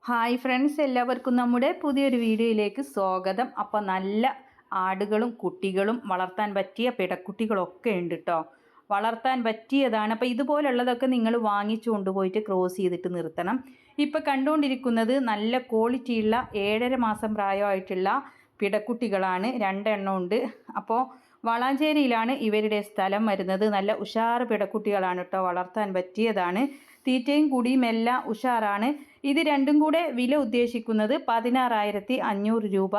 Hi friends, എല്ലാവർക്കും നമ്മുടെ പുതിയൊരു വീഡിയോയിലേക്ക് സ്വാഗതം. അപ്പോൾ നല്ല ആടുകളും കുട്ടികളും വളർത്താൻ പറ്റിയ പിടക്കുട്ടികളൊക്കെ ഉണ്ട് കേട്ടോ. വളർത്താൻ പറ്റിയതാണ്. അപ്പോൾ ഇതുപോലുള്ളതൊക്കെ നിങ്ങൾ വാങ്ങിച്ചു കൊണ്ടുപോയിട്ട് ക്രോസ് ചെയ്തിട്ട് നിർത്തണം. ഇപ്പോൾ കണ്ടുകൊണ്ടിരിക്കുന്നത് നല്ല ക്വാളിറ്റിയുള്ള 7.5 മാസം പ്രായമായിട്ടുള്ള പിടക്കുട്ടികളാണ്. 2 എണ്ണം ഉണ്ട്. അപ്പോൾ വളാഞ്ചേരിയിലാണ് ഇവരുടെ സ്ഥലം വരുന്നത്. നല്ല ഉഷാറ് പിടക്കുട്ടികളാണ് കേട്ടോ. വളർത്താൻ പറ്റിയതാണ്. തീറ്റയും കുടിയും എല്ലാം ഉഷാറാണ്. ഇത് രണ്ടും കൂടെ വില ഉദ്ദേശിക്കുന്നത് 16,500 രൂപ.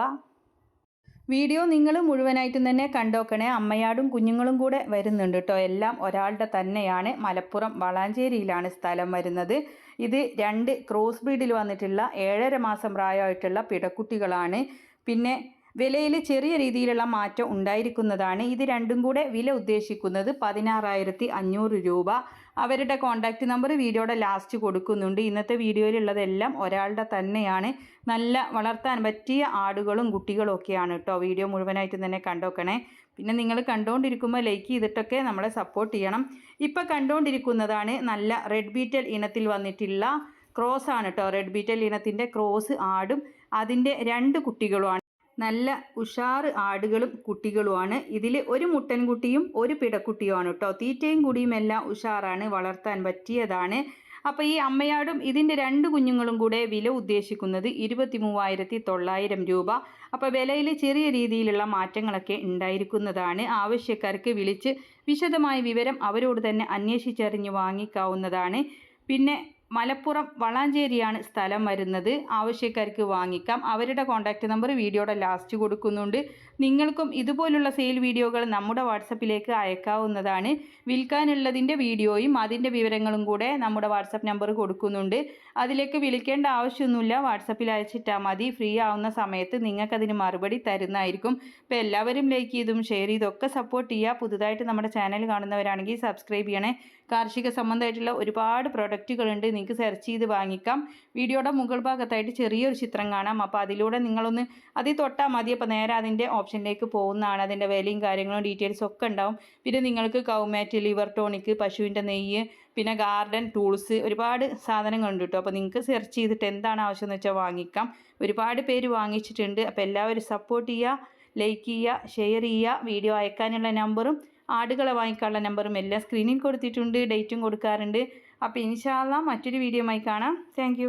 വീഡിയോ നിങ്ങൾ മുഴുവനായിട്ടും തന്നെ കണ്ടോക്കണേ. അമ്മയാടും കുഞ്ഞുങ്ങളും കൂടെ വരുന്നുണ്ട് കേട്ടോ. എല്ലാം ഒരാളുടെ തന്നെയാണ്. മലപ്പുറം വളാഞ്ചേരിയിലാണ് സ്ഥലം വരുന്നത്. ഇത് 2 ക്രോസ് ബ്രീഡിൽ വന്നിട്ടുള്ള 7.5 മാസം പ്രായമായിട്ടുള്ള പിടക്കുട്ടികളാണ്. പിന്നെ വിലയിൽ ചെറിയ രീതിയിലുള്ള മാറ്റം ഉണ്ടായിരിക്കുന്നതാണ്. ഇത് രണ്ടും കൂടെ വില ഉദ്ദേശിക്കുന്നത് 16,500 രൂപ. അവരുടെ കോൺടാക്റ്റ് നമ്പർ വീഡിയോയുടെ ലാസ്റ്റ് കൊടുക്കുന്നുണ്ട്. ഇന്നത്തെ വീഡിയോയിലുള്ളതെല്ലാം ഒരാളുടെ തന്നെയാണ്. നല്ല വളർത്താൻ പറ്റിയ ആടുകളും കുട്ടികളും ഒക്കെയാണ് കേട്ടോ. വീഡിയോ മുഴുവനായിട്ട് തന്നെ കണ്ടോക്കണേ. പിന്നെ നിങ്ങൾ കണ്ടുകൊണ്ടിരിക്കുമ്പോൾ ലൈക്ക് ചെയ്തിട്ടൊക്കെ നമ്മളെ സപ്പോർട്ട് ചെയ്യണം. ഇപ്പോൾ കണ്ടുകൊണ്ടിരിക്കുന്നതാണ് നല്ല റെഡ് ബീറ്റൽ ഇനത്തിൽ വന്നിട്ടുള്ള ക്രോസ് ആണ് കേട്ടോ. റെഡ് ബീറ്റൽ ഇനത്തിൻ്റെ ക്രോസ് ആടും അതിൻ്റെ 2 കുട്ടികളുമാണ്. നല്ല ഉഷാറ് ആടുകളും കുട്ടികളുമാണ്. ഇതിൽ ഒരു മുട്ടൻകുട്ടിയും ഒരു പിടക്കുട്ടിയുമാണ് കേട്ടോ. തീറ്റയും കുടിയും എല്ലാം ഉഷാറാണ്. വളർത്താൻ പറ്റിയതാണ്. അപ്പോൾ ഈ അമ്മയാടും ഇതിൻ്റെ 2 കുഞ്ഞുങ്ങളും കൂടെ വില ഉദ്ദേശിക്കുന്നത് 23,900 രൂപ. അപ്പോൾ വിലയിൽ ചെറിയ രീതിയിലുള്ള മാറ്റങ്ങളൊക്കെ ഉണ്ടായിരിക്കുന്നതാണ്. ആവശ്യക്കാർക്ക് വിളിച്ച് വിശദമായ വിവരം അവരോട് തന്നെ അന്വേഷിച്ചറിഞ്ഞ് വാങ്ങിക്കാവുന്നതാണ്. പിന്നെ മലപ്പുറം വളാഞ്ചേരിയാണ് സ്ഥലം വരുന്നത്. ആവശ്യക്കാർക്ക് വാങ്ങിക്കാം. അവരുടെ കോൺടാക്റ്റ് നമ്പർ വീഡിയോയുടെ ലാസ്റ്റ് കൊടുക്കുന്നുണ്ട്. നിങ്ങൾക്കും ഇതുപോലുള്ള സെയിൽ വീഡിയോകൾ നമ്മുടെ വാട്സപ്പിലേക്ക് അയക്കാവുന്നതാണ്. വിൽക്കാനുള്ളതിൻ്റെ വീഡിയോയും അതിൻ്റെ വിവരങ്ങളും കൂടെ നമ്മുടെ വാട്സപ്പ് നമ്പർ കൊടുക്കുന്നുണ്ട്. അതിലേക്ക് വിളിക്കേണ്ട ആവശ്യമൊന്നുമില്ല. വാട്സപ്പിൽ അയച്ചിട്ടാൽ മതി. ഫ്രീ ആവുന്ന സമയത്ത് നിങ്ങൾക്കതിന് മറുപടി തരുന്നതായിരിക്കും. അപ്പോൾ എല്ലാവരും ലൈക്ക് ചെയ്തും ഷെയർ ചെയ്തൊക്കെ സപ്പോർട്ട് ചെയ്യുക. പുതുതായിട്ട് നമ്മുടെ ചാനൽ കാണുന്നവരാണെങ്കിൽ സബ്സ്ക്രൈബ് ചെയ്യണേ. കാർഷിക സംബന്ധമായിട്ടുള്ള ഒരുപാട് പ്രൊഡക്റ്റുകളുണ്ട്. നിങ്ങൾക്ക് സെർച്ച് ചെയ്ത് വാങ്ങിക്കാം. വീഡിയോയുടെ മുകൾ ഭാഗത്തായിട്ട് ചെറിയൊരു ചിത്രം കാണാം. അപ്പോൾ അതിലൂടെ നിങ്ങളൊന്ന് അതിൽ തൊട്ടാൽ മതി. അപ്പോൾ നേരെ അതിൻ്റെ ഓപ്ഷനിലേക്ക് പോകുന്നതാണ്. അതിൻ്റെ വിലയും കാര്യങ്ങളും ഡീറ്റെയിൽസും ഒക്കെ ഉണ്ടാവും. പിന്നെ നിങ്ങൾക്ക് കൗമാറ്റ്, ലിവർ ടോണിക്, പശുവിൻ്റെ നെയ്യ്, പിന്നെ ഗാർഡൻ ടൂൾസ്, ഒരുപാട് സാധനങ്ങളുണ്ട് കേട്ടോ. അപ്പോൾ നിങ്ങൾക്ക് സെർച്ച് ചെയ്തിട്ട് എന്താണ് ആവശ്യം എന്ന് വെച്ചാൽ വാങ്ങിക്കാം. ഒരുപാട് പേര് വാങ്ങിച്ചിട്ടുണ്ട്. അപ്പോൾ എല്ലാവരും സപ്പോർട്ട് ചെയ്യുക, ലൈക്ക് ചെയ്യുക, ഷെയർ ചെയ്യുക. വീഡിയോ അയക്കാനുള്ള നമ്പറും ആടുകളെ വാങ്ങിക്കാനുള്ള നമ്പറും എല്ലാം സ്ക്രീനിൽ കൊടുത്തിട്ടുണ്ട്. ഡേറ്റും കൊടുക്കാറുണ്ട്. അപ്പോൾ ഇൻഷാ അല്ലാഹ് മറ്റൊരു വീഡിയോയുമായി കാണാം. താങ്ക്